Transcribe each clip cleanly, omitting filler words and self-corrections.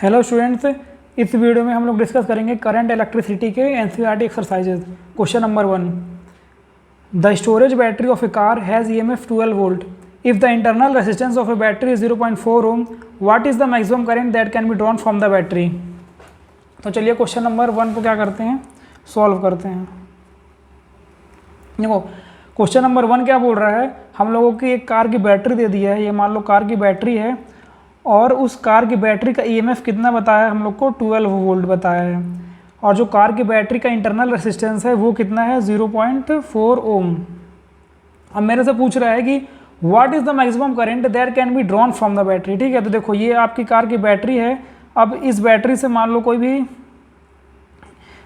Hello students, इस video में हम लोग डिस्कस करेंगे करंट इलेक्ट्रिसिटी के NCERT exercises. Question number 1, the storage battery of a car has EMF 12 volt. If the internal resistance of a battery is 0.4 ohm, what is the maximum current that can be drawn from the battery. तो चलिए question number 1 को क्या करते हैं, solve करते हैं। देखो question number 1 क्या बोल रहा है, हम लोगों की एक कार की बैटरी दे दी है। ये मान लो कार की बैटरी है और उस कार की बैटरी का ईएमएफ कितना बताया है, हम लोग को 12 वोल्ट बताया है। और जो कार की बैटरी का इंटरनल रेसिस्टेंस है वो कितना है, 0.4 ओम। अब मेरे से पूछ रहा है कि what is the maximum current that can be drawn from the battery. ठीक है, तो देखो ये आपकी कार की बैटरी है। अब इस बैटरी से मान लो कोई भी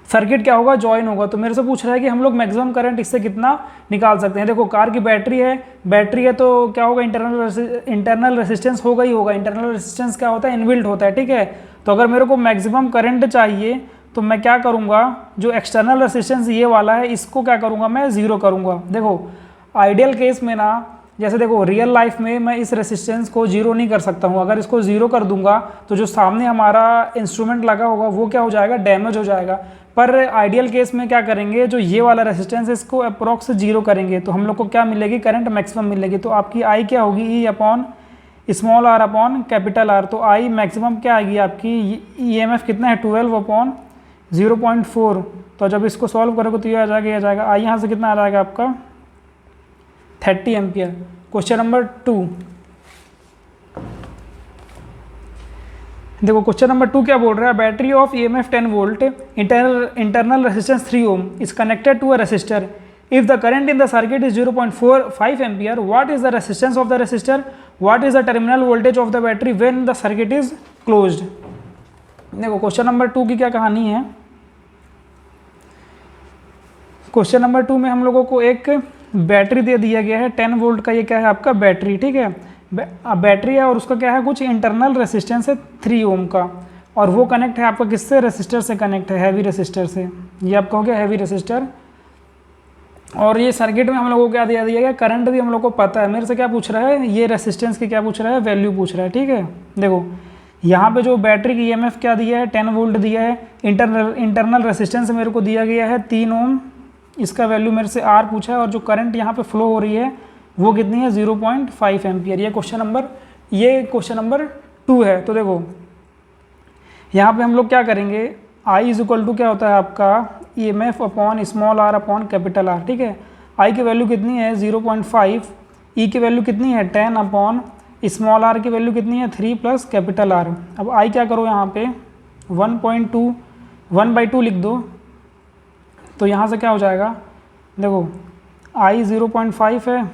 सर्किट क्या होगा, ज्वाइन होगा। तो मेरे से पूछ रहा है कि हम लोग मैक्सिमम करंट इससे कितना निकाल सकते हैं। देखो कार की बैटरी है तो क्या होगा, इंटरनल रेसिस्टेंस होगा ही होगा। इंटरनल रेसिस्टेंस क्या होता है, इनबिल्ट होता है। ठीक है, तो अगर मेरे को मैक्सिमम करंट चाहिए तो मैं क्या करूँगा, जो एक्सटर्नल रेसिस्टेंस ये वाला है इसको क्या करूँगा, मैं ज़ीरो करूँगा। देखो आइडियल केस में ना, जैसे देखो रियल लाइफ में मैं इस रेसिस्टेंस को जीरो नहीं कर सकता हूँ। अगर इसको ज़ीरो कर दूंगा तो जो सामने हमारा इंस्ट्रूमेंट लगा होगा वो क्या हो जाएगा, डैमेज हो जाएगा। पर आइडियल केस में क्या करेंगे, जो ये वाला रेसिस्टेंस है इसको अप्रॉक्स जीरो करेंगे तो हम लोग को क्या मिलेगी, करंट मैक्सिमम मिलेगी। तो आपकी आई क्या होगी, E upon small R upon capital R. तो आई मैक्सिमम क्या आएगी आपकी, ईएमएफ कितना है, 12 अपॉन 0.4। तो जब इसको सॉल्व करोगे तो ये आ जाएगा आई यहाँ से कितना आ जाएगा आपका 30 एम्पियर। क्वेश्चन नंबर 2, देखो क्वेश्चन नंबर 2 क्या बोल रहा है, battery of EMF 10 volt, internal resistance 3 ohm is connected to a resistor. If the current in the circuit is 0.45 ampere, what is the resistance of the resistor, what is the terminal voltage of the battery when the circuit is closed. देखो question number 2 की क्या कहानी है। Question number 2 में हम लोगों को एक बैटरी दे दिया गया है 10 वोल्ट का। ये क्या है आपका बैटरी। ठीक है, बैटरी है और उसका क्या है, कुछ इंटरनल रेसिस्टेंस है 3 ओम का, और वो कनेक्ट है आपका किससे, रेसिस्टर से कनेक्ट है, हैवी रेसिस्टर से। ये आपका हो गया हैवी रेसिस्टर। और ये सर्किट में हम लोगों को क्या दिया गया, करंट भी हम लोग को पता है। मेरे से क्या पूछ रहा है, ये रेसिस्टेंस की क्या पूछ रहा है, वैल्यू पूछ रहा है। ठीक है, देखो यहाँ पे जो बैटरी की ईएमएफ क्या दिया है, 10 वोल्ट दिया है। इंटरनल रेसिस्टेंस मेरे को दिया गया है 3 ओम, इसका वैल्यू मेरे से आर पूछा है। और जो करंट यहाँ पे फ्लो हो रही है वो कितनी है, 0.5 एम्पियर। ये क्वेश्चन नंबर 2 है। तो देखो यहाँ पे हम लोग क्या करेंगे, I इज इक्वल टू क्या होता है आपका, EMF upon small R upon capital R. ठीक है, I की वैल्यू कितनी है 0.5, E की वैल्यू कितनी है 10 अपॉन स्मॉल आर की वैल्यू कितनी है 3 प्लस कैपिटल आर। अब I क्या करो यहाँ पे 1/2 लिख दो। तो यहाँ से क्या हो जाएगा, देखो I 0.5 है,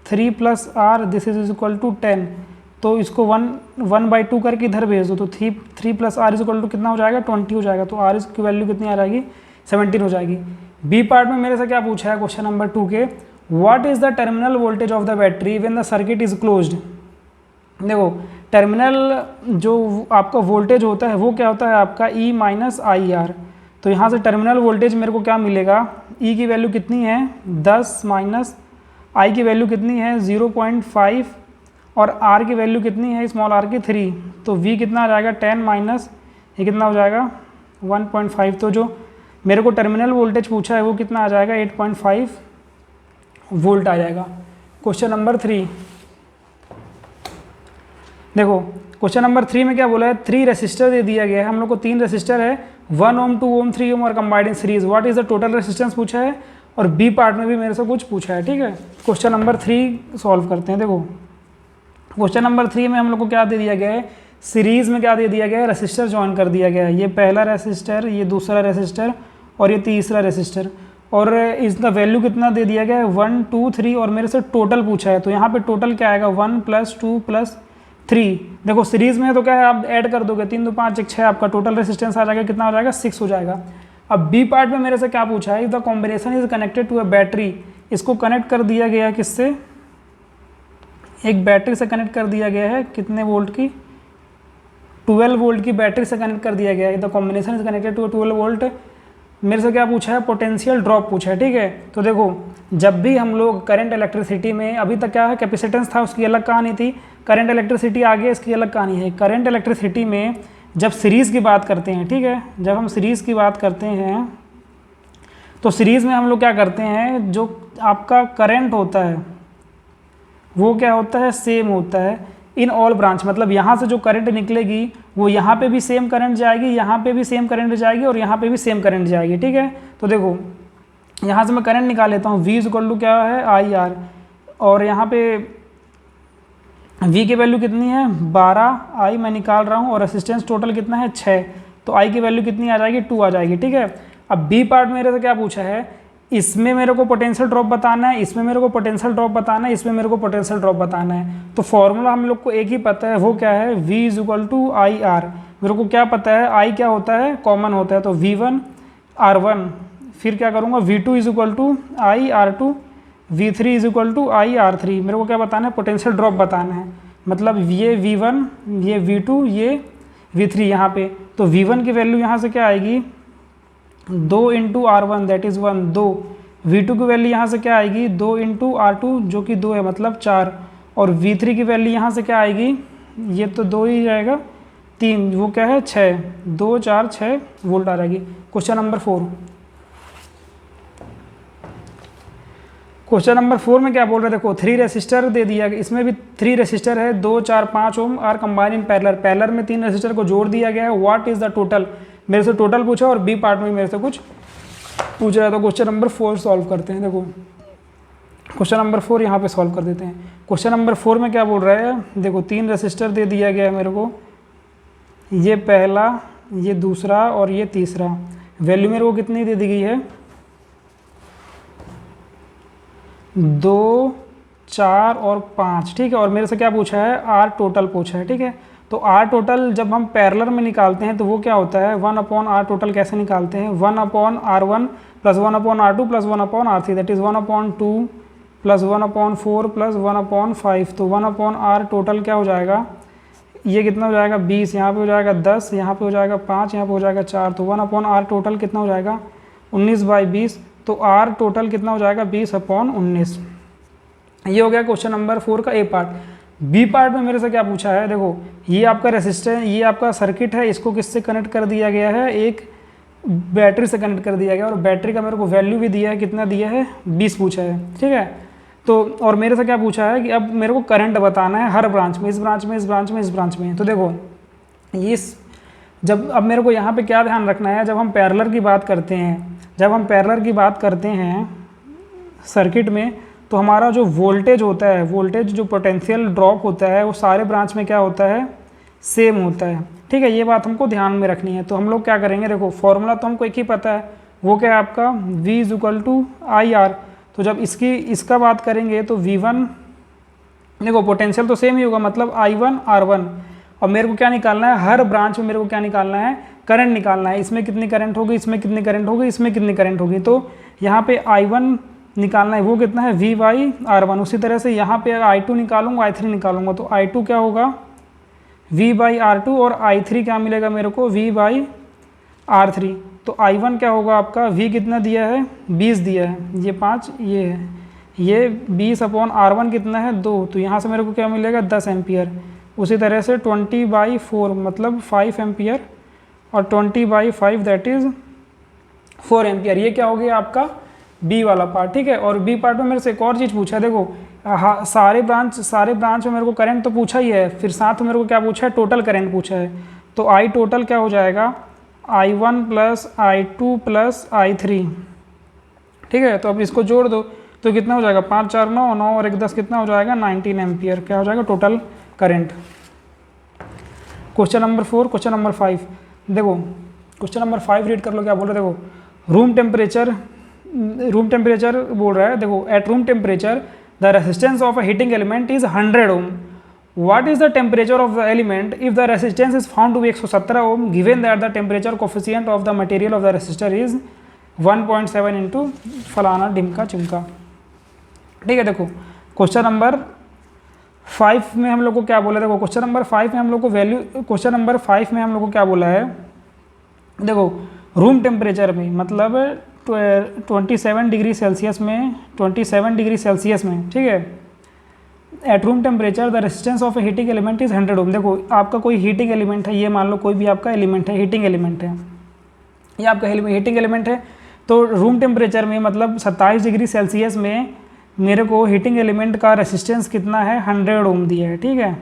3 plus R this is equal to 10। तो इसको 1/2 करके इधर भेज दो। तो 3 plus R is equal to कितना हो जाएगा, 20 हो जाएगा। तो आर की वैल्यू कितनी आ जाएगी, 17 हो जाएगी। बी पार्ट में मेरे से क्या पूछा है क्वेश्चन नंबर 2 के, what is the terminal voltage of the battery when the circuit is closed. देखो टर्मिनल जो आपका वोल्टेज होता है वो क्या होता है आपका ई माइनस आई आर। तो यहाँ से टर्मिनल वोल्टेज मेरे को क्या मिलेगा, ई की वैल्यू कितनी है 10 माइनस आई की वैल्यू कितनी है 0.5 और आर की वैल्यू कितनी है स्मॉल आर की 3। तो वी कितना आ जाएगा 10 माइनस ये कितना हो जाएगा 1.5। तो जो मेरे को टर्मिनल वोल्टेज पूछा है वो कितना आ जाएगा 8.5 वोल्ट आ जाएगा। क्वेश्चन नंबर 3, देखो क्वेश्चन नंबर 3 में क्या बोला है, 3 रेसिस्टर दे दिया गया है। हम लोग को 3 रेसिस्टर है, 1 ओम 2 ओम 3 ओम और combined in series. What is the total resistance पूछा है, और बी पार्ट में भी मेरे से कुछ पूछा है। ठीक है, क्वेश्चन नंबर 3 सॉल्व करते हैं। देखो क्वेश्चन नंबर 3 में हम लोग को क्या दे दिया गया है, सीरीज में क्या दे दिया गया है, रेसिस्टर ज्वाइन कर दिया गया है। ये पहला रेसिस्टर, ये दूसरा रेसिस्टर और ये तीसरा रेसिस्टर। और इसका वैल्यू कितना दे दिया गया है 1 2 3 और मेरे से टोटल पूछा है। तो यहाँ पे टोटल क्या आएगा 1 + 2 + 3। देखो सीरीज में है तो क्या है, आप ऐड कर दोगे 3 2 5 1 6, आपका टोटल रेसिस्टेंस आ जाएगा कितना हो जाएगा 6 हो जाएगा। अब बी पार्ट में मेरे से क्या पूछा है, if the combination is connected to a battery. इसको कनेक्ट कर दिया गया है किससे, एक बैटरी से कनेक्ट कर दिया गया है, कितने वोल्ट की, 12 वोल्ट की बैटरी से कनेक्ट कर दिया गया है। The combination is connected to 12 volt. मेरे से क्या पूछा है, पोटेंशियल ड्रॉप पूछा है। ठीक है, तो देखो जब भी हम लोग करंट इलेक्ट्रिसिटी में, अभी तक क्या है कैपेसिटेंस था उसकी अलग कहानी थी, करंट इलेक्ट्रिसिटी आ गई इसकी अलग कहानी है। करंट इलेक्ट्रिसिटी में जब सीरीज़ की बात करते हैं, ठीक है, जब हम सीरीज़ की बात करते हैं तो सीरीज़ में हम लोग क्या करते हैं, जो आपका करंट होता है वो क्या होता है, सेम होता है इन ऑल ब्रांच। मतलब यहाँ से जो करंट निकलेगी वो यहाँ पे भी सेम करंट जाएगी, यहाँ पे भी सेम करंट जाएगी और यहाँ पे भी सेम करंट जाएगी, ठीक है। तो देखो यहाँ से मैं करंट निकाल लेता हूँ, V इक्वल टू क्या है, IR, और यहाँ पे V की वैल्यू कितनी है 12, I मैं निकाल रहा हूँ, और रेसिस्टेंस टोटल कितना है 6, तो I की वैल्यू कितनी आ जाएगी 2 आ जाएगी, ठीक है। अब B पार्ट मेरे से क्या पूछा है, इसमें मेरे को पोटेंशियल ड्रॉप बताना है, इसमें मेरे को पोटेंशियल ड्रॉप बताना है, इसमें मेरे को पोटेंशियल ड्रॉप बताना है। तो फॉर्मूला हम लोग को एक ही पता है, वो क्या है, V is equal to IR। मेरे को क्या पता है, I क्या होता है, कॉमन होता है, तो V1 R1, फिर क्या करूँगा V2 is equal to IR2, V3 is equal to IR3। मेरे को क्या बताना है, पोटेंशियल ड्रॉप बताना है। मतलब ये V1, ये V2, ये V3 यहाँ पे, तो V1 की वैल्यू यहाँ से क्या आएगी 2 into R1 that is 1, 2। V2 की वैल्यू यहाँ से क्या आएगी 2 इंटू R2 जो कि 2 है, मतलब 4, और V3 की वैल्यू यहाँ से क्या आएगी, ये तो 2 ही जाएगा, 3, वो क्या है 6, 2 4 6 वोल्ट आ जाएगी। क्वेश्चन नंबर 4, क्वेश्चन नंबर 4 में क्या बोल रहे हैं, देखो 3 रेसिस्टर दे दिया गया, इसमें भी 3 रेसिस्टर है, 2 4 5 ohm are combine in parallel, parallel में 3 रेसिस्टर को जोड़ दिया गया है। व्हाट इज द टोटल, मेरे से टोटल पूछा और बी पार्ट में मेरे से कुछ पूछ रहा है। तो क्वेश्चन नंबर 4 सॉल्व करते हैं। देखो क्वेश्चन नंबर 4 यहाँ पे सॉल्व कर देते हैं। क्वेश्चन नंबर 4 में क्या बोल रहा है, देखो 3 रेसिस्टर दे दिया गया है मेरे को, ये पहला, ये दूसरा और ये तीसरा। वैल्यू मेरे को कितनी दे दी गई है 2 4 और 5, ठीक है। और मेरे से क्या पूछा है, आर टोटल पूछा है, ठीक है। तो आर टोटल जब हम पैरेलल में निकालते हैं तो वो क्या होता है 1 अपॉन आर टोटल कैसे निकालते हैं, 1 upon R1 plus 1 upon R2 plus 1 upon R3 that is 1 upon 2 plus 1 upon 4 plus 1 upon 5। तो 1 अपॉन आर टोटल क्या हो जाएगा, ये कितना हो जाएगा 20, यहाँ पे हो जाएगा 10, यहाँ पे हो जाएगा 5, यहाँ पे हो जाएगा 4। तो 1 अपॉन आर टोटल कितना हो जाएगा 19/20। तो आर टोटल कितना हो जाएगा 20 अपॉन 19। ये हो गया क्वेश्चन नंबर 4 का ए पार्ट। बी पार्ट में मेरे से क्या पूछा है, देखो ये आपका रेसिस्टेंस, ये आपका सर्किट है, इसको किससे कनेक्ट कर दिया गया है, एक बैटरी से कनेक्ट कर दिया गया, और बैटरी का मेरे को वैल्यू भी दिया है, कितना दिया है 20 पूछा है, ठीक है। तो और मेरे से क्या पूछा है कि अब मेरे को करंट बताना है हर ब्रांच में, इस ब्रांच में, इस ब्रांच में, इस ब्रांच में। तो देखो इस जब अब मेरे को यहाँ पे क्या ध्यान रखना है, जब हम पैरेलल की बात करते हैं, जब हम पैरेलल की बात करते हैं सर्किट में, तो हमारा जो वोल्टेज होता है, वोल्टेज जो पोटेंशियल ड्रॉप होता है वो सारे ब्रांच में क्या होता है सेम होता है, ठीक है। ये बात हमको ध्यान में रखनी है। तो हम लोग क्या करेंगे, देखो फॉर्मूला तो हमको एक ही पता है, वो क्या है आपका V is equal to IR। तो जब इसका बात करेंगे तो V1, देखो पोटेंशियल तो सेम ही होगा, मतलब I1 R1। और मेरे को क्या निकालना है, हर ब्रांच में मेरे को क्या निकालना है, करंट निकालना है। इसमें कितनी करंट होगी, इसमें कितनी करंट होगी, इसमें कितनी करंट होगी। तो यहाँ पे I1 निकालना है, वो कितना है V/R1। उसी तरह से यहाँ पे I2 निकालूंगा, I3 निकालूंगा, तो I2 क्या होगा V/R2 और I3 क्या मिलेगा मेरे को V/R3। तो I1 क्या होगा आपका, V कितना दिया है 20 दिया है, ये 5 ये है, ये 20 अपॉन R1 कितना है 2, तो यहाँ से मेरे को क्या मिलेगा 10 एम्पियर। उसी तरह से 20/4 मतलब 5 एम्पियर, और 20/5 दैट इज़ 4 एम्पियर। ये क्या हो गया आपका बी वाला पार्ट, ठीक है। और बी पार्ट में मेरे से एक और चीज़ पूछा है, देखो सारे ब्रांच में मेरे को करंट तो पूछा ही है, फिर साथ में मेरे को क्या पूछा है, टोटल करंट पूछा है। तो आई टोटल क्या हो जाएगा I1 plus I2 plus I3, ठीक है। तो अब इसको जोड़ दो तो कितना हो जाएगा 5 4 9 9 और 1 10 कितना हो जाएगा 19 एम्पियर, क्या हो जाएगा total current. Question number 4, question number 5, देखो क्वेश्चन नंबर 5 रीड कर लो, क्या बोल रहे हैं, देखो रूम टेम्परेचर बोल रहा है, देखो at room temperature the resistance of a heating element is 100 ohm. What is the temperature of the element if the resistance is found to be 117 ohm given that the temperature coefficient of the material of the resistor is 1.7 into फलाना ढिमका चिमका, ठीक है। देखो question number 5 में हम लोग को क्या बोला, देखो क्वेश्चन नंबर 5 में हम लोग को वैल्यू, क्वेश्चन नंबर 5 में हम लोग को क्या बोला है, देखो रूम टेम्परेचर में मतलब 27 डिग्री सेल्सियस में, 27 डिग्री सेल्सियस में, ठीक है, eight room temperature the resistance of A heating element is 100 ओम। देखो आपका कोई हीटिंग एलिमेंट है, ये मान लो कोई भी आपका एलिमेंट है, हीटिंग एलिमेंट है, ये आपका हीटिंग एलिमेंट है। तो रूम टेम्परेचर में मतलब 27 डिग्री सेल्सियस में मेरे को हीटिंग एलिमेंट का रेसिस्टेंस कितना है, 100 ओम दिया है, ठीक है।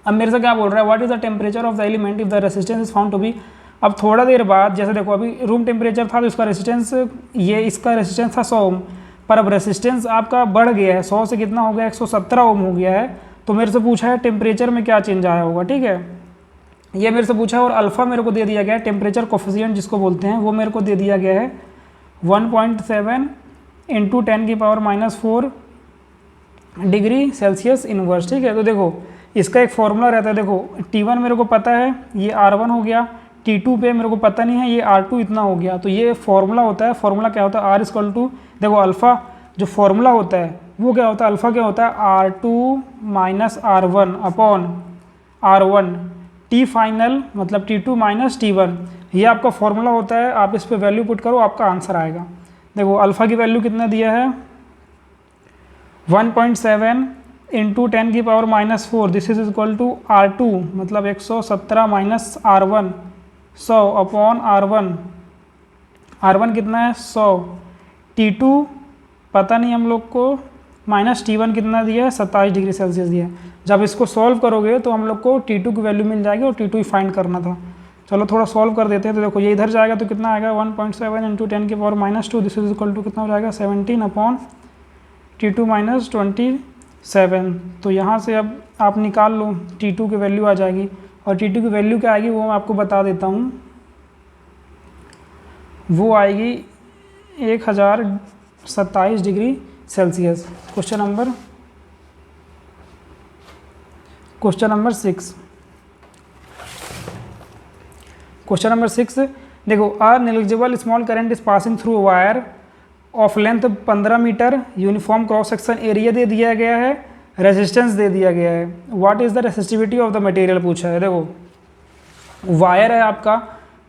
अब मेरे से क्या बोल रहा है, what is the temperature of the element if the resistance is found to be. अब थोड़ा देर बाद जैसे देखो अभी रूम टेम्परेचर था तो इसका रेसिस्टेंस, ये इसका रेसिस्टेंस था 100 ओम, पर अब रेसिस्टेंस आपका बढ़ गया है, 100 से कितना हो गया, 117 ओम हो गया है। तो मेरे से पूछा है टेम्परेचर में क्या चेंज आया होगा, ठीक है, ये मेरे से पूछा है। और अल्फ़ा मेरे को दे दिया गया है, टेम्परेचर कोफिशिएंट जिसको बोलते हैं, वो मेरे को दे दिया गया है 1.7 इंटू 10⁻⁴ डिग्री सेल्सियस इनवर्स, ठीक है। तो देखो इसका एक फॉर्मूला रहता है, देखो T1 मेरे को पता है, ये R1 हो गया, T2 पे मेरे को पता नहीं है, ये R2 इतना हो गया। तो ये फॉर्मूला होता है, फॉर्मूला क्या होता है, R इक्वल टू, देखो अल्फ़ा जो फॉर्मूला होता है वो क्या होता है, अल्फ़ा क्या होता है, R2 minus R1 upon R1, T final मतलब T2 माइनस T1, ये आपका फॉर्मूला होता है। आप इस पर वैल्यू पुट करो, आपका आंसर आएगा। देखो अल्फ़ा की वैल्यू कितना दिया है, 1.7 into 10⁻⁴, this is equal to R2 मतलब 117 माइनस R1 100 अपॉन R1 कितना है 100, T2 पता नहीं हम लोग को, माइनस T1 कितना दिया है 27 डिग्री सेल्सियस दिया है। जब इसको सॉल्व करोगे तो हम लोग को T2 की वैल्यू मिल जाएगी और T2 ही फाइंड करना था। चलो थोड़ा सॉल्व कर देते हैं। तो देखो ये इधर जाएगा तो कितना आएगा, 1.7 into 10⁻⁻², this is equal to कितना हो जाएगा 17 अपॉन T2 माइनस 27। तो यहाँ से अब आप निकाल लो, T2 की वैल्यू आ जाएगी, और T2 की वैल्यू क्या आएगी वो मैं आपको बता देता हूँ, वो आएगी 1027 degree Celsius. Question number 6, question number 6 देखो, a negligible small current is passing through wire of length 15 metre, uniform cross section area दे दिया गया है, रेजिस्टेंस दे दिया गया है, what is the resistivity of the material पूछा है। देखो वायर है आपका,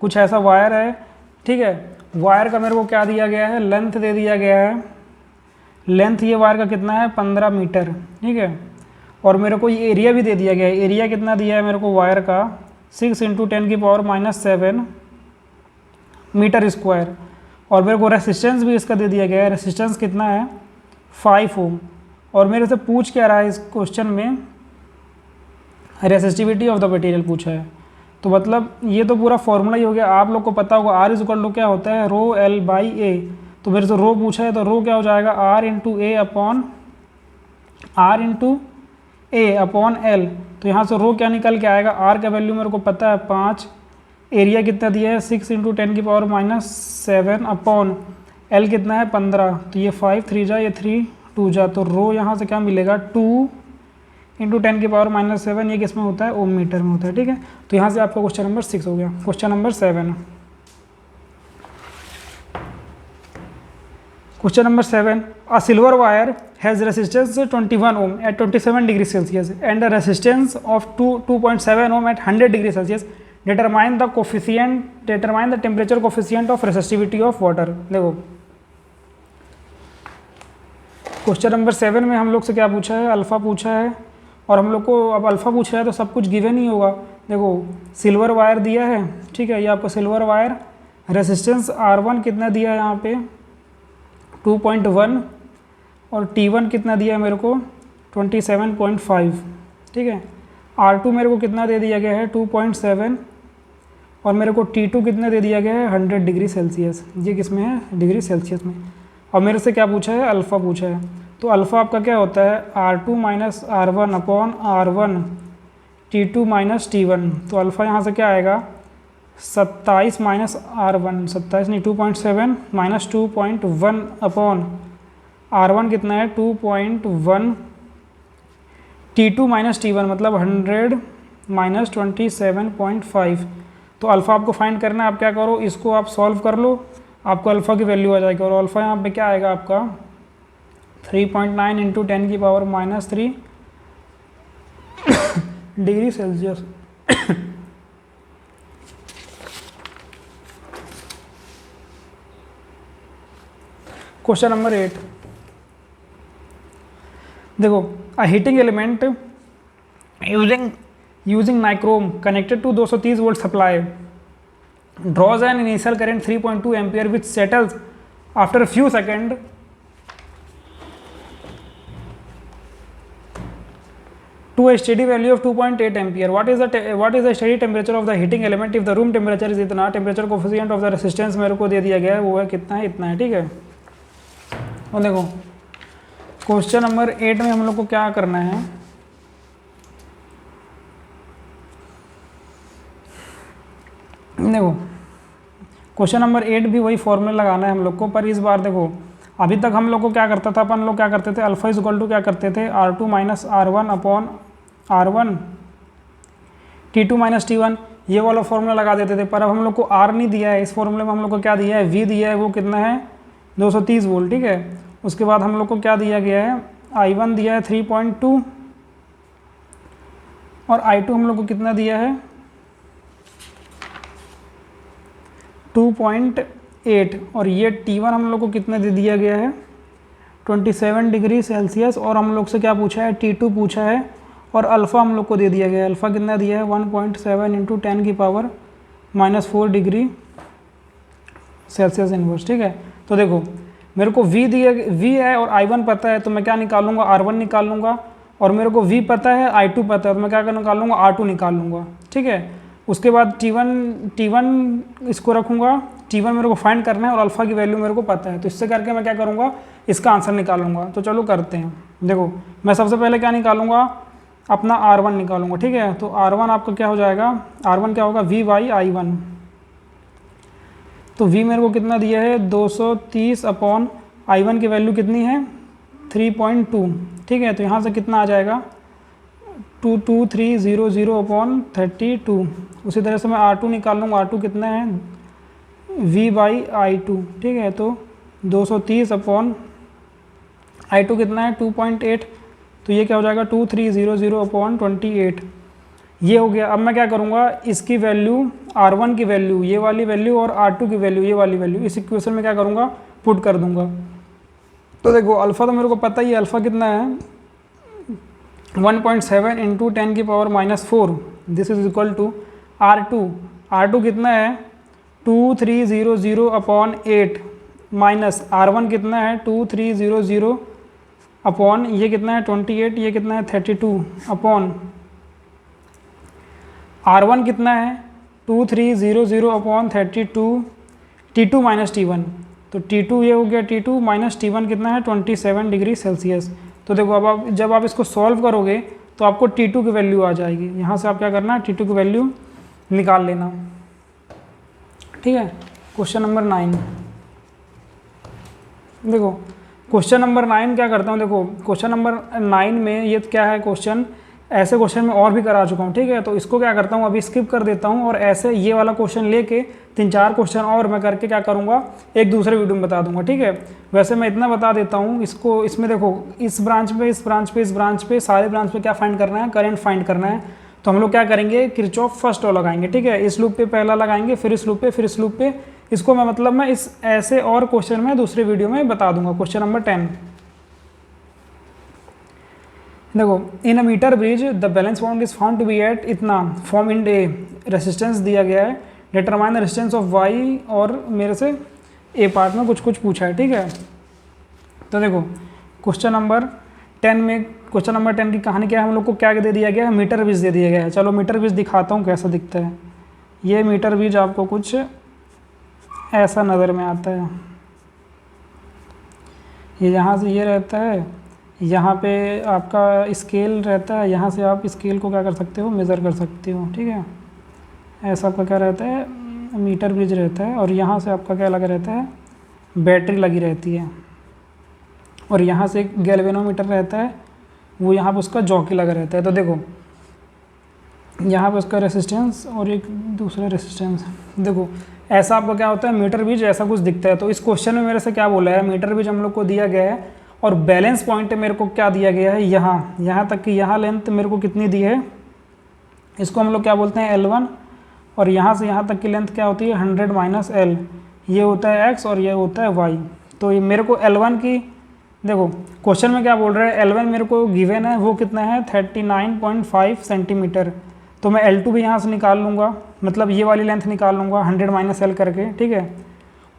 कुछ ऐसा वायर है, ठीक है, वायर का मेरे को क्या दिया गया है, लेंथ दे दिया गया है, लेंथ ये वायर का कितना है 15 मीटर, ठीक है, और मेरे को ये एरिया भी दे दिया गया है, एरिया कितना दिया है मेरे को वायर का 6 इंटू 10⁻⁷ मीटर स्क्वायर, और मेरे को रेसिस्टेंस भी इसका दे दिया गया है, रेसिस्टेंस कितना है 5 ओम। और मेरे से पूछ क्या रहा है इस क्वेश्चन में, रेसिस्टिविटी ऑफ द मटेरियल पूछा है। तो मतलब ये तो पूरा फॉर्मूला ही हो गया, आप लोग को पता होगा R इज इक्वल टू क्या होता है, रो L बाई ए। तो मेरे से रो पूछा है तो रो क्या हो जाएगा, R इंटू ए अपॉन L। तो यहाँ से रो क्या निकल के आएगा, R का वैल्यू मेरे को पता है 5, एरिया कितना दिया है 6 इंटू 10⁻⁷ अपॉन L कितना है 15, तो ये 5 3 जा, ये 3 2 जा, तो रो यहाँ से क्या मिलेगा 2 इंटू 10⁻⁷, ये किस में होता है, ओम मीटर में होता है, ठीक है। तो यहाँ से आपका क्वेश्चन नंबर 6 हो गया। Question number 7, question number 7, a silver wire has resistance 21 ohm at 27 degree Celsius and a resistance of 2.7 ohm at 100 degree Celsius, determine the temperature coefficient of resistivity of water. देखो question number 7 में हम लोग से क्या पूछा है, alpha पूछा है, और हम लोग को अब अल्फ़ा पूछा है तो सब कुछ गिवन ही होगा। देखो सिल्वर वायर दिया है, ठीक है, ये आपको सिल्वर वायर, रेसिस्टेंस R1 कितना दिया है यहाँ पे 2.1, और T1 कितना दिया है मेरे को 27.5, ठीक है, R2 मेरे को कितना दे दिया गया है 2.7, और मेरे को T2 कितना दे दिया गया है 100 डिग्री सेल्सियस, ये किस में है, डिग्री सेल्सियस में। और मेरे से क्या पूछा है, अल्फ़ा पूछा है। तो अल्फ़ा आपका क्या होता है, R2 minus R1 upon R1 T2 minus T1। तो अल्फ़ा यहाँ से क्या आएगा 27 माइनस R1, 27 नहीं 2.7 माइनस 2.1 अपॉन R1 कितना है 2.1, T2 माइनस T1 मतलब 100 माइनस 27.5। तो अल्फ़ा आपको फाइंड करना है, आप क्या करो, इसको आप सॉल्व कर लो, आपको अल्फ़ा की वैल्यू आ जाएगी, और अल्फ़ा यहाँ पे क्या आएगा आपका 3.9 into 10⁻³ degree Celsius. Question number 8, देखो a heating element using nichrome connected to 230 volt supply draws an initial current 3.2 ampere which settles after a few seconds to a steady value of 2.8 ampere. What is the steady temperature of the heating element if the room temperature is इतना, temperature coefficient of the resistance मेरे को दे दिया गया है, वो है कितना है, इतना है, ठीक है। और देखो क्वेश्चन नंबर 8 में हम लोग को क्या करना है, देखो क्वेश्चन नंबर 8 भी वही फॉर्मूला लगाना है हम लोग को, पर इस बार देखो अभी तक हम लोग को क्या करता था, अपन लोग क्या करते थे, अल्फा इज इक्वल टू क्या करते थे, R2 minus R1 upon R1 T2 minus T1, ये वाला फॉर्मूला लगा देते थे। पर अब हम लोग को R नहीं दिया है, इस फॉर्मूले में हम लोग को क्या दिया है, V दिया है, वो कितना है 230 वोल्ट, ठीक है। उसके बाद हम लोग को क्या दिया गया है, I1 दिया है 3.2 और I2 हम लोग को कितना दिया है 2.8 और ये T1 हम लोग को कितना दे दिया गया है 27 डिग्री सेल्सियस और हम लोग से क्या पूछा है, T2 पूछा है और अल्फ़ा हम लोग को दे दिया गया है, अल्फ़ा कितना दिया है 1.7 इंटू 10 की पावर -4 डिग्री सेल्सियस इनवर्स, ठीक है। तो देखो मेरे को V है और I1 पता है, तो मैं क्या निकाल लूँगा, R1 निकाल लूँगा, और मेरे को V पता है, I2 पता है, तो मैं क्या निकाल लूँगा, R2 निकाल लूँगा, ठीक है। उसके बाद T1 इसको रखूँगा, T1 मेरे को फाइंड करना है और अल्फ़ा की वैल्यू मेरे को पता है, तो इससे करके मैं क्या करूँगा, इसका आंसर निकालूंगा। तो चलो करते हैं। देखो मैं सबसे पहले क्या निकालूंगा, अपना R1 निकालूंगा, ठीक है। तो R1 आपका क्या हो जाएगा, R1 क्या होगा V बाई I1, तो V मेरे को कितना दिया है 230 अपॉन I1 की वैल्यू कितनी है 3.2, ठीक है। तो यहाँ से कितना आ जाएगा 22300 अपॉन 32। उसी तरह से मैं R2 निकाल लूँगा, R2 कितना है V बाई I2, ठीक है। तो 230 अपॉन I2 कितना है 2.8, तो ये क्या हो जाएगा 2300 अपॉन 28, ये हो गया। अब मैं क्या करूँगा, इसकी वैल्यू R1 की वैल्यू ये वाली वैल्यू और R2 की वैल्यू ये वाली वैल्यू इस इक्वेशन में क्या करूँगा, पुट कर दूँगा। तो देखो अल्फ़ा तो मेरे को पता ही है, अल्फ़ा कितना है 1.7 इंटू 10 की power -4, this is equal to R2 कितना है 2300 अपॉन 8 माइनस R1 कितना है 2300 अपॉन ये कितना है 28, ये कितना है 32 अपॉन R1 कितना है 2300 अपॉन 32, T2 माइनस T1, तो T2 ये हो गया T2 माइनस T1 कितना है 27 डिग्री सेल्सियस। तो देखो अब आप जब आप इसको सॉल्व करोगे तो आपको T2 की वैल्यू आ जाएगी, यहाँ से आप क्या करना है T2 की वैल्यू निकाल लेना, ठीक है। क्वेश्चन नंबर 9, देखो क्वेश्चन नंबर 9 क्या करता हूँ, देखो क्वेश्चन नंबर 9 में ये क्या है क्वेश्चन, ऐसे क्वेश्चन में और भी करा चुका हूँ, ठीक है। तो इसको क्या करता हूँ अभी स्किप कर देता हूँ और ऐसे ये वाला क्वेश्चन लेके 3-4 क्वेश्चन और मैं करके क्या करूँगा, एक दूसरे वीडियो में बता दूंगा, ठीक है। वैसे मैं इतना बता देता हूँ इसको, इसमें देखो इस ब्रांच पे इस ब्रांच पे इस ब्रांच पे सारे ब्रांच पे क्या फाइंड करना है, करंट फाइंड करना है। तो हम लोग क्या करेंगे, किरचॉफ फर्स्ट लॉ लगाएंगे, ठीक है। इस लूप पे पहला लगाएंगे, फिर इस लूप पे, फिर इस लूप पे। इसको मैं मतलब मैं इस ऐसे और क्वेश्चन में दूसरे वीडियो में बता दूंगा। क्वेश्चन नंबर 10, देखो in a metre bridge the balance bound is found to be at इतना, फॉर्म इन ए रेसिस्टेंस दिया गया है, determine the resistance of Y, और मेरे से ए पार्ट में कुछ पूछा है, ठीक है। तो देखो क्वेश्चन नंबर 10 में, क्वेश्चन नंबर 10 की कहानी क्या है, हम लोग को क्या दे दिया गया है, मीटर ब्रिज दे दिया गया है। चलो मीटर ब्रिज दिखाता हूँ कैसा दिखता है। ये मीटर ब्रिज आपको कुछ ऐसा नज़र में आता है, ये यहाँ से ये रहता है, यहाँ पे आपका स्केल रहता है, यहाँ से आप स्केल को क्या कर सकते हो, मेज़र कर सकते हो, ठीक है। ऐसा आपका क्या रहता है, मीटर ब्रिज रहता है, और यहाँ से आपका क्या लगा रहता है, बैटरी लगी रहती है, और यहाँ से एक गैल्वेनोमीटर रहता है, वो यहाँ पे उसका जॉकी लगा रहता है। तो देखो यहाँ पे उसका रेसिस्टेंस और एक दूसरा रेसिस्टेंस, देखो ऐसा आपका क्या होता है, मीटर ब्रिज ऐसा कुछ दिखता है। तो इस क्वेश्चन में मेरे से क्या बोला है, मीटर ब्रिज हम लोग को दिया गया है और बैलेंस पॉइंट मेरे को क्या दिया गया है, यहाँ तक कि यहाँ लेंथ मेरे को कितनी दी है, इसको हम लोग क्या बोलते हैं L1, और यहाँ से यहाँ तक की लेंथ क्या होती है 100 - L, ये होता है X और ये होता है Y। तो ये मेरे को L1 की देखो क्वेश्चन में क्या बोल रहा है, L1 मेरे को गिवन है, वो कितना है 39.5 सेंटीमीटर। तो मैं L2 भी यहाँ से निकाल लूँगा, मतलब ये वाली लेंथ निकाल लूँगा 100 माइनस L करके, ठीक है।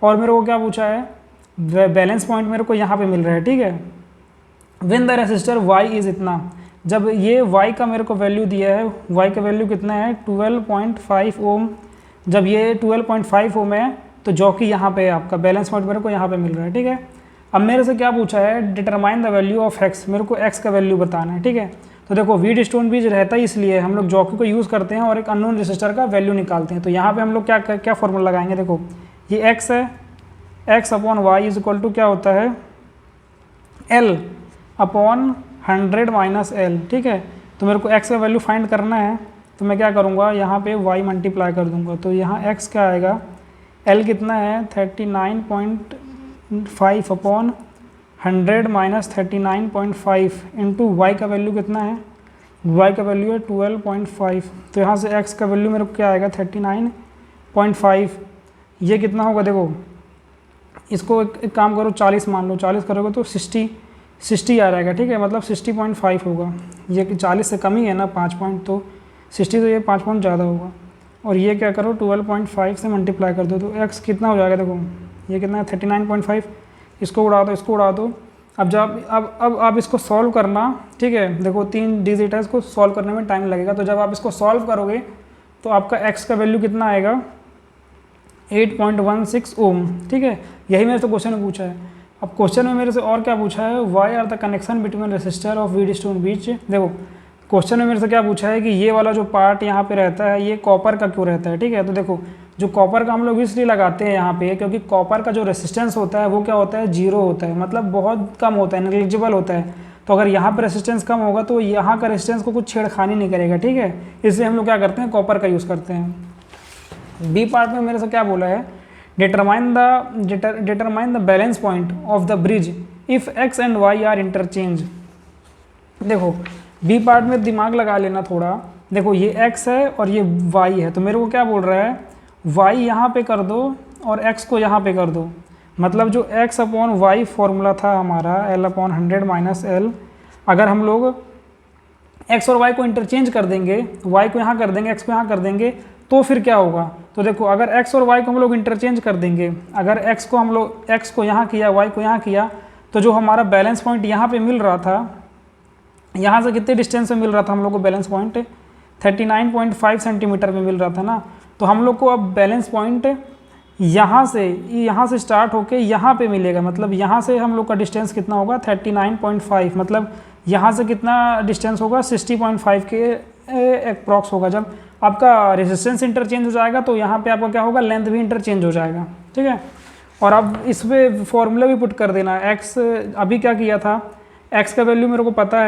और मेरे को क्या पूछा है, बैलेंस पॉइंट मेरे को यहाँ पे मिल रहा है, ठीक है। When the resistor Y is इतना, जब ये Y का मेरे को वैल्यू दिया है, Y का वैल्यू कितना है 12.5 ओम, जब ये 12.5 ओम है तो जो कि यहाँ पे आपका बैलेंस पॉइंट मेरे को यहाँ पे मिल रहा है, ठीक है। अब मेरे से क्या पूछा है, determine the value of x, मेरे को x का वैल्यू बताना है, ठीक है। तो देखो व्हीटस्टोन ब्रिज रहता है, इसलिए हम लोग जॉकी को यूज़ करते हैं और एक अननोन रेसिस्टर का वैल्यू निकालते हैं। तो यहाँ पे हम लोग क्या फॉर्मूला लगाएंगे, देखो ये x है, x upon Y is equal to क्या होता है L अपॉन 100 माइनस L, ठीक है। तो मेरे को x का वैल्यू फाइंड करना है, तो मैं क्या करूँगा, यहाँ पे y मल्टीप्लाई कर दूँगा। तो यहाँ x क्या आएगा, L कितना है 39.5 अपॉन 100 माइनस 39.5 इंटू वाई का वैल्यू कितना है, y का वैल्यू है 12.5। तो यहाँ से x का वैल्यू मेरे को क्या आएगा 39.5, ये कितना होगा, देखो इसको एक काम करो 40 मान लो, 40 करोगे तो 60 आ जाएगा, ठीक है। मतलब 60.5 होगा, ये 40 से कम ही है ना 5 पॉइंट, तो 60 तो ये 5 पॉइंट ज़्यादा होगा। और ये क्या करो 12.5 से मल्टीप्लाई कर दो, तो x कितना हो जाएगा, देखो ये कितना है 39.5, इसको उड़ा दो, इसको उड़ा दो। अब जब अब आप इसको सॉल्व करना, ठीक है। देखो 3 डिजिट है, इसको सॉल्व करने में टाइम लगेगा। तो जब आप इसको सॉल्व करोगे तो आपका x का वैल्यू कितना आएगा 8.16 ओम, ठीक है। यही मेरे से क्वेश्चन में पूछा है। अब क्वेश्चन में मेरे से और क्या पूछा है, why are the connection between resistor of Wheatstone bridge. देखो क्वेश्चन में मेरे से क्या पूछा है कि ये वाला जो पार्ट यहाँ पे रहता है ये कॉपर का क्यों रहता है, ठीक है। तो देखो जो कॉपर का हम लोग इसलिए लगाते हैं यहाँ पे, क्योंकि कॉपर का जो रेसिस्टेंस होता है वो क्या होता है, जीरो होता है, मतलब बहुत कम होता है, नेग्लिजिबल होता है। तो अगर यहाँ पर रेसिस्टेंस कम होगा तो यहाँ का रेसिस्टेंस को कुछ छेड़खानी नहीं करेगा, ठीक है। इसलिए हम लोग क्या करते हैं, कॉपर का यूज़ करते हैं। बी पार्ट में मेरे से क्या बोला है, determine the balance point of the bridge if x and y are interchange. देखो बी पार्ट में दिमाग लगा लेना थोड़ा। देखो ये x है और ये y है, तो मेरे को क्या बोल रहा है, y यहाँ पे कर दो और x को यहाँ पे कर दो। मतलब जो x अपॉन वाई फॉर्मूला था हमारा L अपॉन 100 माइनस L, अगर हम लोग x और y को इंटरचेंज कर देंगे, y को यहाँ कर देंगे, x को यहाँ कर देंगे, तो फिर क्या होगा। तो देखो अगर x और y को हम लोग इंटरचेंज कर देंगे, अगर x को यहाँ किया, y को यहाँ किया, तो जो हमारा बैलेंस पॉइंट यहाँ पे मिल रहा था, यहाँ से कितने डिस्टेंस में मिल रहा था हम लोग को बैलेंस पॉइंट 39.5 सेंटीमीटर में मिल रहा था ना। तो हम लोग को अब बैलेंस पॉइंट यहाँ से स्टार्ट होके यहाँ पे मिलेगा, मतलब यहाँ से हम लोग का डिस्टेंस कितना होगा 39.5, मतलब यहाँ से कितना डिस्टेंस होगा 60.5 के अप्रॉक्स होगा। जब आपका रेजिस्टेंस इंटरचेंज हो जाएगा तो यहाँ पे आपका क्या होगा, लेंथ भी इंटरचेंज हो जाएगा, ठीक है। और अब इस पर फॉर्मूला भी पुट कर देना। x अभी क्या किया था, x का वैल्यू मेरे को पता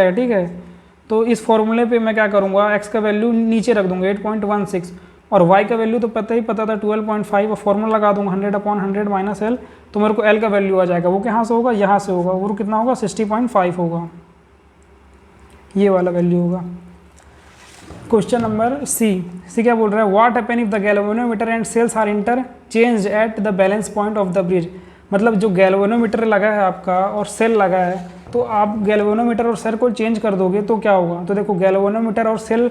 है, ठीक है। तो इस फॉर्मूले पे मैं क्या करूँगा, x का वैल्यू नीचे रख दूँगा 8.16 और y का वैल्यू तो पता था 12.5 और फॉर्मूला लगा दूँगा 100 अपॉन 100 माइनस L, तो मेरे को L का वैल्यू आ जाएगा। वो कहाँ से होगा, यहाँ से होगा, वो कितना होगा 60.5 होगा, ये वाला वैल्यू होगा। क्वेश्चन नंबर सी क्या बोल रहा है, what happen if the galvanometer and cells are interchanged at the balance point of the bridge. मतलब जो गैल्वेनोमीटर लगा है आपका और सेल लगा है, तो आप गैल्वेनोमीटर और सेल को चेंज कर दोगे तो क्या होगा। तो देखो गैल्वेनोमीटर और सेल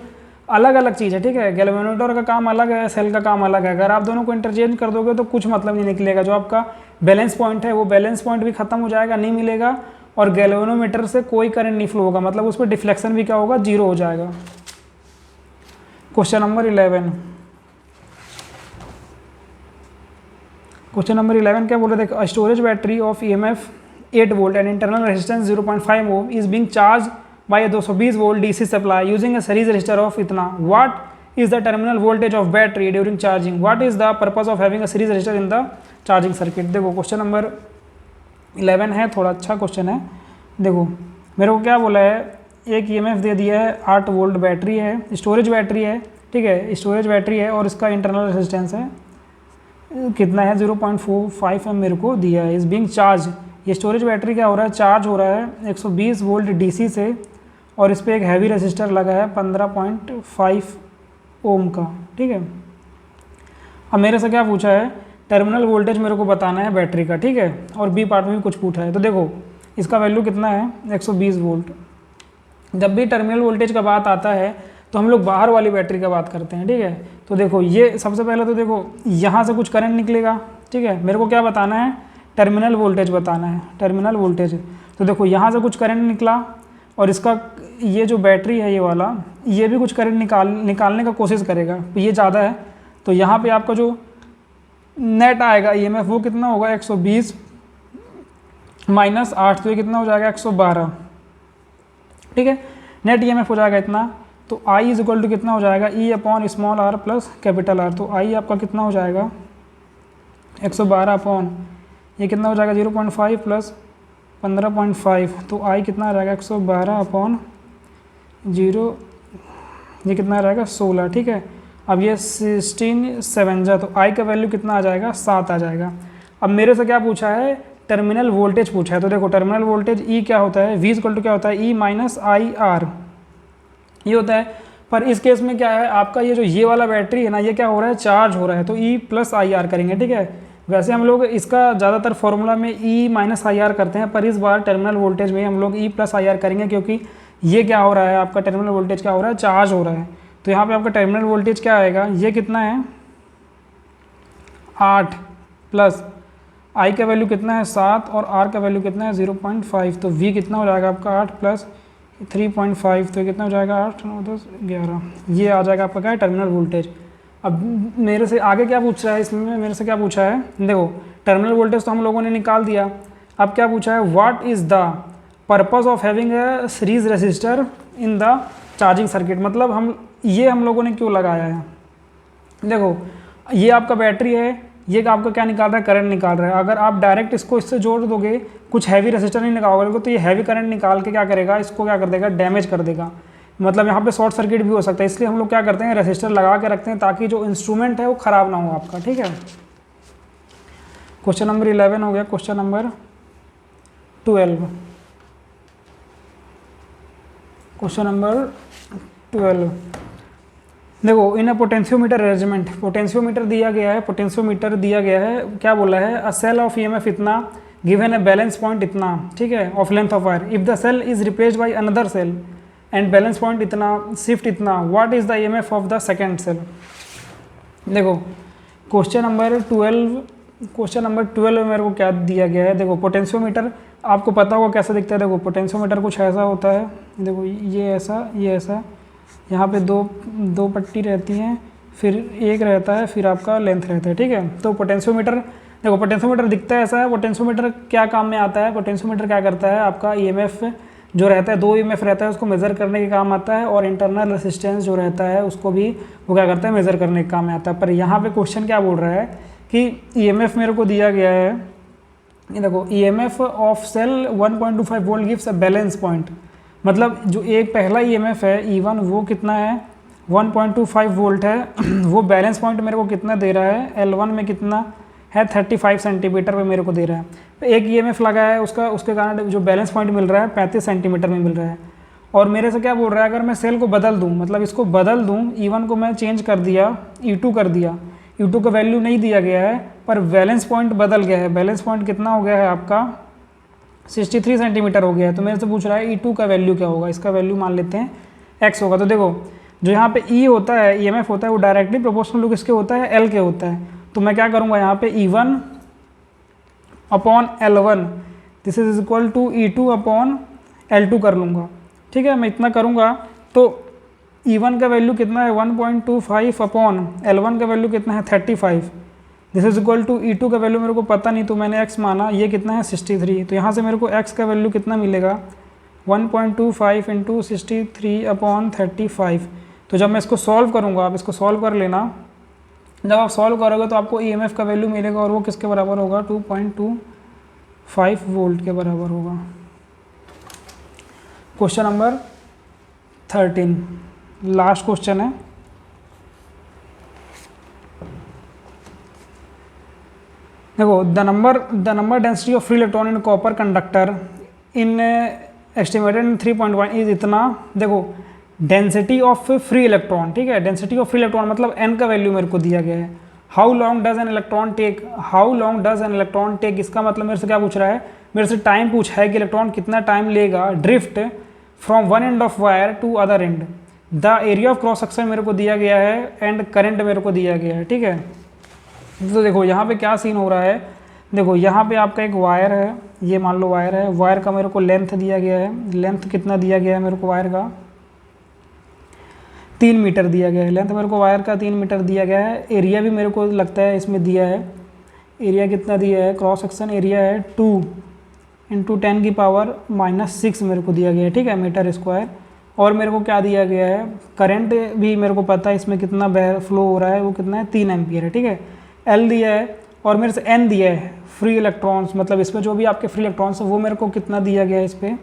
अलग अलग चीज़ है, ठीक है। गैल्वेनोमीटर का काम अलग है, सेल का काम अलग है। अगर आप दोनों को इंटरचेंज कर दोगे तो कुछ मतलब नहीं निकलेगा। जो आपका बैलेंस पॉइंट है वो बैलेंस पॉइंट भी खत्म हो जाएगा, नहीं मिलेगा, और गैल्वेनोमीटर से कोई करंट नहीं फ्लो होगा, मतलब उस पर डिफ्लेक्शन भी क्या होगा, जीरो हो जाएगा। क्वेश्चन नंबर 11 क्या बोल रहे थे, storage battery of EMF 8 volt and internal resistance 0.5 ohm is being charge by 220 volt DC supply using a series resistor of इतना। What is the terminal voltage of battery during charging. What is the purpose of having a series resistor in the charging circuit. देखो question number 11 है, थोड़ा अच्छा question है। देखो मेरे को क्या बोला है, एक EMF दे दिया है, 8 वोल्ट बैटरी है, स्टोरेज बैटरी है, ठीक है, स्टोरेज बैटरी है, और इसका इंटरनल रेजिस्टेंस है कितना है 0.45 एम मेरे को दिया है। इस बीइंग चार्ज, ये स्टोरेज बैटरी क्या हो रहा है, चार्ज हो रहा है 120 वोल्ट DC से, और इस पर एक हैवी रेजिस्टर लगा है 15.5 ओम का, ठीक है। अब मेरे से क्या पूछा है, टर्मिनल वोल्टेज मेरे को बताना है बैटरी का, ठीक है, और बी पार्ट में भी कुछ पूछा है। तो देखो इसका वैल्यू कितना है 120 वोल्ट। जब भी टर्मिनल वोल्टेज का बात आता है तो हम लोग बाहर वाली बैटरी का बात करते हैं, ठीक है। तो देखो ये सबसे पहले तो देखो यहाँ से कुछ करंट निकलेगा, ठीक है, मेरे को क्या बताना है, टर्मिनल वोल्टेज बताना है, टर्मिनल वोल्टेज। तो देखो यहाँ से कुछ करंट निकला और इसका ये जो बैटरी है ये वाला, ये भी कुछ करंट निकालने का कोशिश करेगा, तो ये ज़्यादा है, तो यहाँ पे आपका जो नेट आएगा ईएमएफ वो कितना होगा 120 माइनस 8, तो ये कितना हो जाएगा 112, ठीक है। नेट ईएमएफ हो जाएगा इतना, तो आई इज इक्वल टू कितना हो जाएगा E upon small R plus capital R. तो आई आपका कितना हो जाएगा 112 अपॉन ये कितना हो जाएगा 0.5 प्लस 15.5, तो आई कितना आ जाएगा 112 अपॉन 0, ये कितना आ जाएगा 16, ठीक है। अब ये 16 7 जा, तो आई का वैल्यू कितना आ जाएगा 7 आ जाएगा। अब मेरे से क्या पूछा है, टर्मिनल वोल्टेज पूछा है। तो देखो टर्मिनल वोल्टेज ई क्या होता है, वी इक्वल टू क्या होता है ई माइनस आई आर, ये होता है। पर इस केस में क्या है, आपका ये जो ये वाला बैटरी है ना, ये क्या हो रहा है, चार्ज हो रहा है, तो ई प्लस आई आर करेंगे, ठीक है। वैसे हम लोग इसका ज़्यादातर फॉर्मूला में ई माइनस आई आर करते हैं, पर इस बार टर्मिनल वोल्टेज में हम लोग ई प्लस आई आर करेंगे, क्योंकि ये क्या हो रहा है, आपका टर्मिनल वोल्टेज क्या हो रहा है, चार्ज हो रहा है। तो यहाँ पे आपका टर्मिनल वोल्टेज क्या आएगा, ये कितना है 8 प्लस आई का वैल्यू कितना है 7 और आर का वैल्यू कितना है 0.5, तो वी कितना हो जाएगा आपका 8 प्लस 3.5, तो कितना हो जाएगा 8 9 10 11, ये आ जाएगा आपका क्या है टर्मिनल वोल्टेज। अब मेरे से आगे क्या पूछ रहा है, इसमें मेरे से क्या पूछा है, देखो टर्मिनल वोल्टेज तो हम लोगों ने निकाल दिया। अब क्या पूछा है, what is the purpose of having a series resistor in the charging circuit, मतलब हम लोगों ने क्यों लगाया है। देखो ये आपका बैटरी है, ये आपका क्या निकाल रहा है, करंट निकाल रहा है। अगर आप डायरेक्ट इसको इससे जोड़ दोगे, कुछ हैवी रेसिस्टर नहीं निकालोगे, तो ये हैवी करंट निकाल के क्या करेगा, इसको क्या कर देगा, डैमेज कर देगा, मतलब यहाँ पे शॉर्ट सर्किट भी हो सकता है। इसलिए हम लोग क्या करते हैं, रेसिस्टर लगा के रखते हैं, ताकि जो इंस्ट्रूमेंट है वो ख़राब ना हो आपका, ठीक है। क्वेश्चन नंबर 11 हो गया। क्वेश्चन नंबर 12, क्वेश्चन नंबर 12 देखो, in a potentiometer arrangement, potentiometer दिया गया है, पोटेंशियोमीटर दिया गया है, क्या बोला है, अ सेल ऑफ ईएमएफ इतना गिवन ए बैलेंस पॉइंट इतना, ठीक है, of length of wire, if the cell is replaced by another cell and balance point इतना, शिफ्ट इतना, what is the EMF of the second cell. देखो question number 12 में मेरे को क्या दिया गया है, देखो पोटेंशियोमीटर आपको पता होगा कैसा दिखता है। देखो पोटेंशियोमीटर कुछ ऐसा होता है, देखो ये ऐसा, यहाँ पे दो पट्टी रहती हैं, फिर एक रहता है, फिर आपका लेंथ रहता है, ठीक है। तो पोटेंशियोमीटर, देखो पोटेंशियोमीटर दिखता है ऐसा है। पोटेंशियोमीटर क्या काम में आता है, पोटेंशियोमीटर क्या करता है, आपका ईएमएफ जो रहता है, 2 ईएमएफ रहता है, उसको मेज़र करने के काम आता है, और इंटरनल रेसिस्टेंस जो रहता है उसको भी वो क्या करता है, मेज़र करने के काम में आता है। पर यहाँ पे क्वेश्चन क्या बोल रहा है कि ईएमएफ मेरे को दिया गया है, ये देखो EMF of cell 1.25 volt gives a balance point, मतलब जो एक पहला ईएमएफ है E1 वो कितना है 1.25 वोल्ट है, वो बैलेंस पॉइंट मेरे को कितना दे रहा है, L1 में कितना है 35 सेंटीमीटर पे मेरे को दे रहा है। तो एक ईएमएफ लगा है उसके कारण जो बैलेंस पॉइंट मिल रहा है 35 सेंटीमीटर में मिल रहा है। और मेरे से क्या बोल रहा है, अगर मैं सेल को बदल दूँ, मतलब इसको बदल दूँ, E1 को मैं चेंज कर दिया, E2 कर दिया, E2 का वैल्यू नहीं दिया गया है, पर बैलेंस पॉइंट बदल गया है। बैलेंस पॉइंट कितना हो गया है आपका 63 सेंटीमीटर हो गया है। तो मेरे से पूछ रहा है E2 का वैल्यू क्या होगा, इसका वैल्यू मान लेते हैं x होगा। तो देखो जो यहाँ पे E होता है, EMF होता है, वो डायरेक्टली प्रोपोर्शनल टू किसके होता है, L के होता है। तो मैं क्या करूँगा यहाँ पे E1 upon L1 this is equal to E2 upon L2 कर लूँगा, ठीक है। मैं इतना करूँगा तो E1 का वैल्यू कितना है 1.25 अपॉन L1 का वैल्यू कितना है 35, this is equal to E2 का वैल्यू मेरे को पता नहीं, तो मैंने x माना, ये कितना है 63। तो यहाँ से मेरे को x का वैल्यू कितना मिलेगा 1.25 इंटू 63 अपॉन 35। तो जब मैं इसको सॉल्व करूँगा, आप इसको सॉल्व कर लेना, जब आप सॉल्व करोगे तो आपको EMF का वैल्यू मिलेगा, और वो किसके बराबर होगा 2.25 वोल्ट के बराबर होगा। क्वेश्चन नंबर 13 लास्ट क्वेश्चन है। देखो the number density of free electron in copper conductor in estimated 3.1 is इतना। देखो डेंसिटी ऑफ फ्री इलेक्ट्रॉन, ठीक है, डेंसिटी ऑफ फ्री इलेक्ट्रॉन मतलब n का वैल्यू मेरे को दिया गया है, how long does an electron take, how long does an electron take, इसका मतलब मेरे से क्या पूछ रहा है, मेरे से टाइम पूछा है कि इलेक्ट्रॉन कितना टाइम लेगा drift from one end of wire to other end. The area of cross section मेरे को दिया गया है एंड करंट मेरे को दिया गया है, ठीक है। तो देखो यहाँ पे क्या सीन हो रहा है, देखो यहाँ पे आपका एक वायर है, ये मान लो वायर है, वायर का मेरे को लेंथ दिया गया है, लेंथ कितना दिया गया है मेरे को वायर का 3 मीटर दिया गया है, लेंथ मेरे को वायर का 3 मीटर दिया गया है। एरिया भी मेरे को लगता है इसमें दिया है, एरिया कितना दिया है, क्रॉस सेक्शन एरिया है 2 × 10⁻⁻6 मेरे को दिया गया है, ठीक है, मीटर स्क्वायर। और मेरे को क्या दिया गया है, करंट भी मेरे को पता है इसमें कितना फ्लो हो रहा है, वो कितना है 3 एम्पियर है, ठीक है। एल दिया है और मेरे से एन दिया है, फ्री इलेक्ट्रॉन्स, मतलब इस पर जो भी आपके फ्री इलेक्ट्रॉन्स है वो मेरे को कितना दिया गया है, इस पर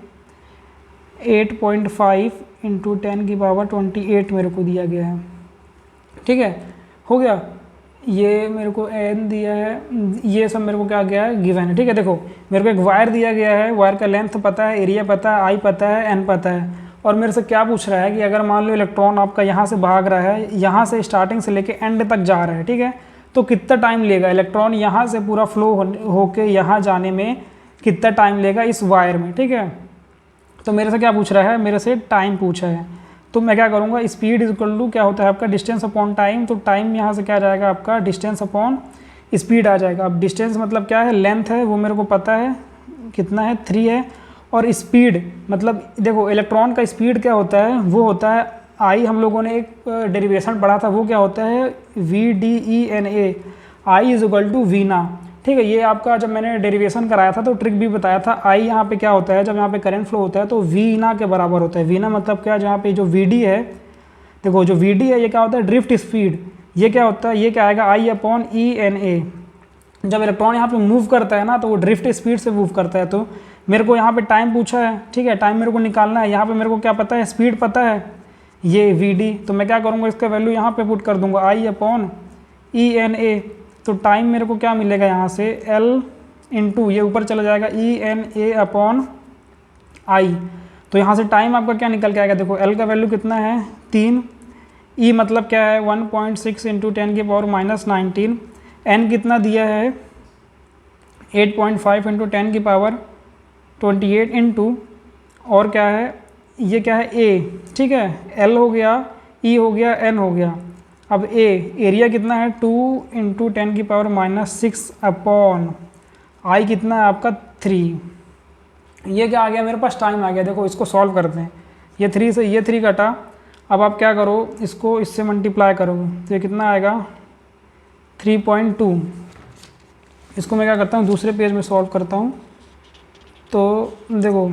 8.5 × 10⁻28 मेरे को दिया गया है, ठीक है, हो गया। ये मेरे को एन दिया है, ये सब मेरे को क्या गया है, गिवन है, ठीक है। देखो मेरे को एक वायर दिया गया है, वायर का लेंथ पता है, एरिया पता है, आई पता है, एन पता है, और मेरे से क्या पूछ रहा है कि अगर मान लो इलेक्ट्रॉन आपका यहाँ से भाग रहा है, यहाँ से स्टार्टिंग से लेके एंड तक जा रहा है, ठीक है, तो कितना टाइम लेगा इलेक्ट्रॉन यहाँ से पूरा फ्लो होके यहाँ जाने में, कितना टाइम लेगा इस वायर में, ठीक है। तो मेरे से क्या पूछ रहा है, मेरे से टाइम पूछा है, तो मैं क्या करूँगा, स्पीड इज इक्वल टू क्या होता है आपका डिस्टेंस अपॉन टाइम, तो टाइम यहाँ से क्या आ जाएगा आपका डिस्टेंस अपॉन स्पीड आ जाएगा। अब डिस्टेंस मतलब क्या है, लेंथ है, वो मेरे को पता है कितना है 3 है, और स्पीड मतलब देखो इलेक्ट्रॉन का स्पीड क्या होता है, वो होता है आई, हम लोगों ने एक डेरिवेशन पढ़ा था, वो क्या होता है VDENA, I is equal to वीना, ठीक है। ये आपका जब मैंने डेरिवेशन कराया था तो ट्रिक भी बताया था, आई यहाँ पे क्या होता है, जब यहाँ पे करंट फ्लो होता है तो वीना के बराबर होता है। वीना मतलब क्या, जहाँ पे जो VD है, देखो जो VD है ये क्या होता है ड्रिफ्ट स्पीड, ये क्या होता है, ये क्या आएगा I/ENA। जब इलेक्ट्रॉन यहाँ पे मूव करता है ना तो वो ड्रिफ्ट स्पीड से मूव करता है। तो मेरे को यहाँ पे टाइम पूछा है, ठीक है, टाइम मेरे को निकालना है, यहाँ पे मेरे को क्या पता है, स्पीड पता है, ये VD, तो मैं क्या करूँगा, इसका वैल्यू यहाँ पे पुट कर दूंगा I/ENA। तो टाइम मेरे को क्या मिलेगा यहाँ से L इंटू ये ऊपर चला जाएगा ENA/I। तो यहाँ से टाइम आपका क्या निकल के आएगा, देखो L का वैल्यू कितना है 3, E मतलब क्या है 1.6 × 10⁻⁻19, N कितना दिया है 8.5 × 10⁻28 इंटू और क्या है, ये क्या है A, ठीक है, L हो गया, E हो गया, N हो गया। अब एरिया कितना है 2 × 10⁻⁻6 अपॉन आई कितना है आपका 3। ये क्या आ गया मेरे पास, टाइम आ गया। देखो इसको सॉल्व करते हैं, ये 3 से ये 3 कटा, अब आप क्या करो, इसको इससे मल्टीप्लाई करोगे तो ये कितना आएगा 3.2। इसको मैं क्या करता हूँ, दूसरे पेज में सॉल्व करता हूँ। तो देखो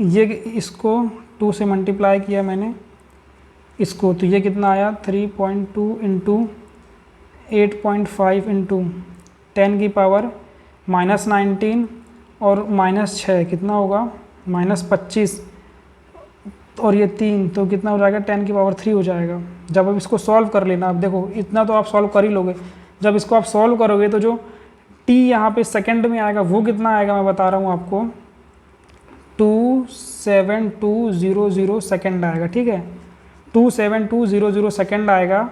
ये इसको 2 से मल्टीप्लाई किया मैंने इसको, तो ये कितना आया 3.2 × 8.5 × 10⁻⁻19 और -6 कितना होगा -25, और ये 3 तो कितना हो जाएगा 10⁻³ हो जाएगा। जब अब इसको सॉल्व कर लेना, अब देखो इतना तो आप सॉल्व कर ही लोगे, जब इसको आप सॉल्व करोगे तो जो t यहाँ पे सेकंड में आएगा वो कितना आएगा, मैं बता रहा हूँ आपको 27200 सेकंड आएगा, ठीक है, 27200 सेकंड आएगा।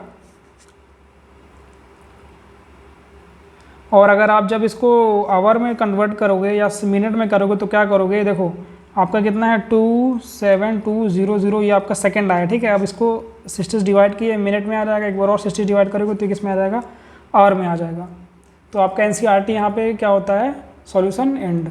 और अगर आप जब इसको आवर में कन्वर्ट करोगे या मिनट में करोगे तो क्या करोगे, देखो आपका कितना है 27200, ये आपका सेकंड आया, ठीक है। अब इसको 60 से डिवाइड किए मिनट में आ जाएगा, एक बार और 60 डिवाइड करोगे तो किस में आ जाएगा, आवर में आ जाएगा। तो आपका NCERT यहाँ पे क्या होता है, सॉल्यूशन एंड।